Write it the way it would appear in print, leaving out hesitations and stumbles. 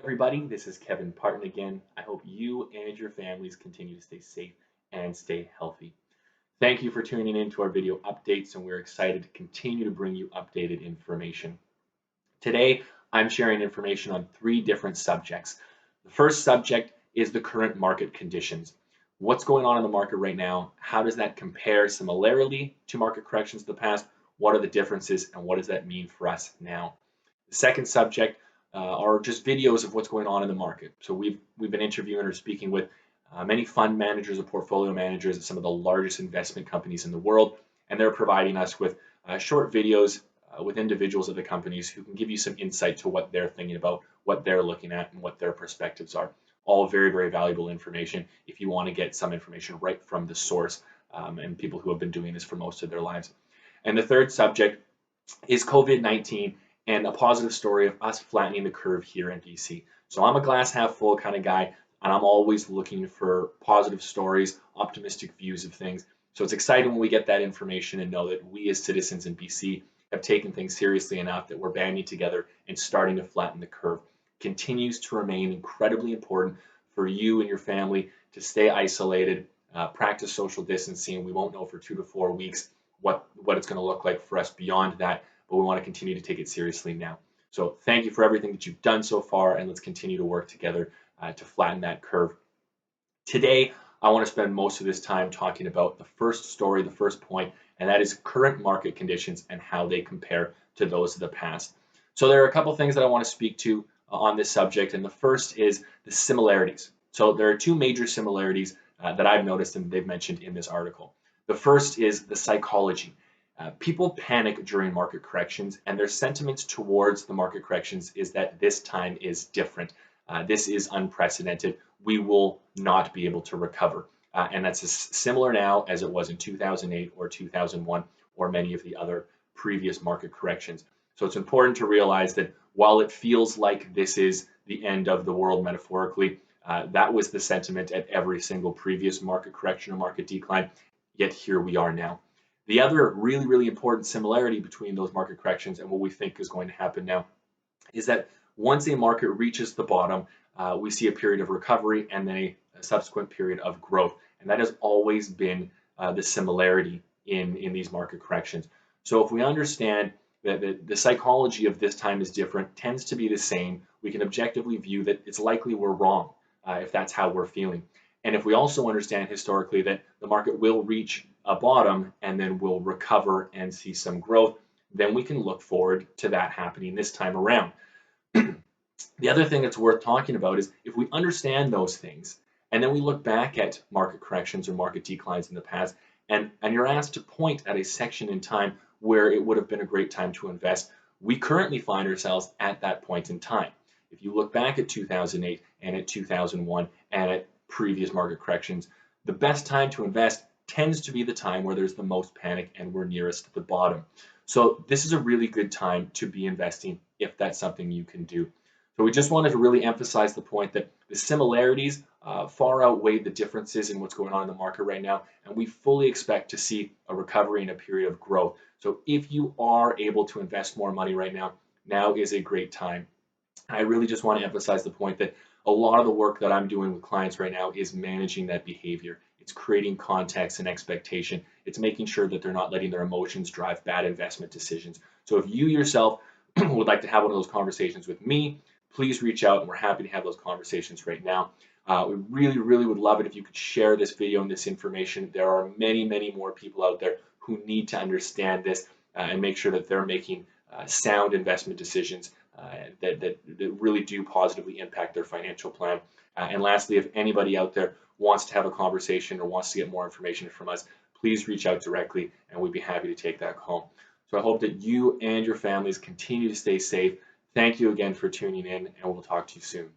everybody, this is Kevin Parton again. I hope you and your families continue to stay safe and stay healthy. Thank you for tuning in to our video updates, and we're excited to continue to bring you updated information. Today, I'm sharing information on 3 different subjects. The first subject is the current market conditions. What's going on in the market right now? How does that compare similarly to market corrections of the past? What are the differences, and what does that mean for us now? The second subject are just videos of what's going on in the market. So we've been interviewing or speaking with many fund managers and portfolio managers at some of the largest investment companies in the world, and they're providing us with short videos with individuals of the companies who can give you some insight to what they're thinking about, what they're looking at, and what their perspectives are. All very, very valuable information if you want to get some information right from the source and people who have been doing this for most of their lives. And the third subject is COVID-19 and a positive story of us flattening the curve here in BC. So I'm a glass half full kind of guy, and I'm always looking for positive stories, optimistic views of things. So it's exciting when we get that information and know that we as citizens in BC have taken things seriously enough that we're banding together and starting to flatten the curve. Continues to remain incredibly important for you and your family to stay isolated, practice social distancing. We won't know for 2 to 4 weeks what it's going to look like for us beyond that, but we want to continue to take it seriously now. So thank you for everything that you've done so far, and let's continue to work together to flatten that curve. Today, I want to spend most of this time talking about the first story, the first point, and that is current market conditions and how they compare to those of the past. So there are a couple things that I want to speak to on this subject, and the first is the similarities. So there are 2 major similarities that I've noticed and they've mentioned in this article. The first is the psychology. People panic during market corrections, and their sentiments towards the market corrections is that this time is different. This is unprecedented. We will not be able to recover. And that's as similar now as it was in 2008 or 2001 or many of the other previous market corrections. So it's important to realize that while it feels like this is the end of the world metaphorically, that was the sentiment at every single previous market correction or market decline, yet here we are now. The other really, really important similarity between those market corrections and what we think is going to happen now is that once a market reaches the bottom, we see a period of recovery and then a subsequent period of growth. And that has always been the similarity in these market corrections. So if we understand that the psychology of this time is different, tends to be the same, we can objectively view that it's likely we're wrong if that's how we're feeling. And if we also understand historically that the market will reach a bottom and then will recover and see some growth, then we can look forward to that happening this time around. The other thing that's worth talking about is if we understand those things and then we look back at market corrections or market declines in the past, and you're asked to point at a section in time where it would have been a great time to invest, we currently find ourselves at that point in time. If you look back at 2008 and at 2001 and at previous market corrections, the best time to invest tends to be the time where there's the most panic and we're nearest the bottom. So this is a really good time to be investing if that's something you can do. So we just wanted to really emphasize the point that the similarities far outweigh the differences in what's going on in the market right now, and we fully expect to see a recovery and a period of growth. So if you are able to invest more money right now, now is a great time. I really just want to emphasize the point that a lot of the work that I'm doing with clients right now is managing that behavior. It's creating context and expectation. It's making sure that they're not letting their emotions drive bad investment decisions. So if you yourself would like to have one of those conversations with me, please reach out, and we're happy to have those conversations right now. We really, really would love it if you could share this video and this information. There are many, many more people out there who need to understand this and make sure that they're making sound investment decisions that really do positively impact their financial plan. And lastly, if anybody out there wants to have a conversation or wants to get more information from us, please reach out directly and we'd be happy to take that call. So I hope that you and your families continue to stay safe. Thank you again for tuning in, and we'll talk to you soon.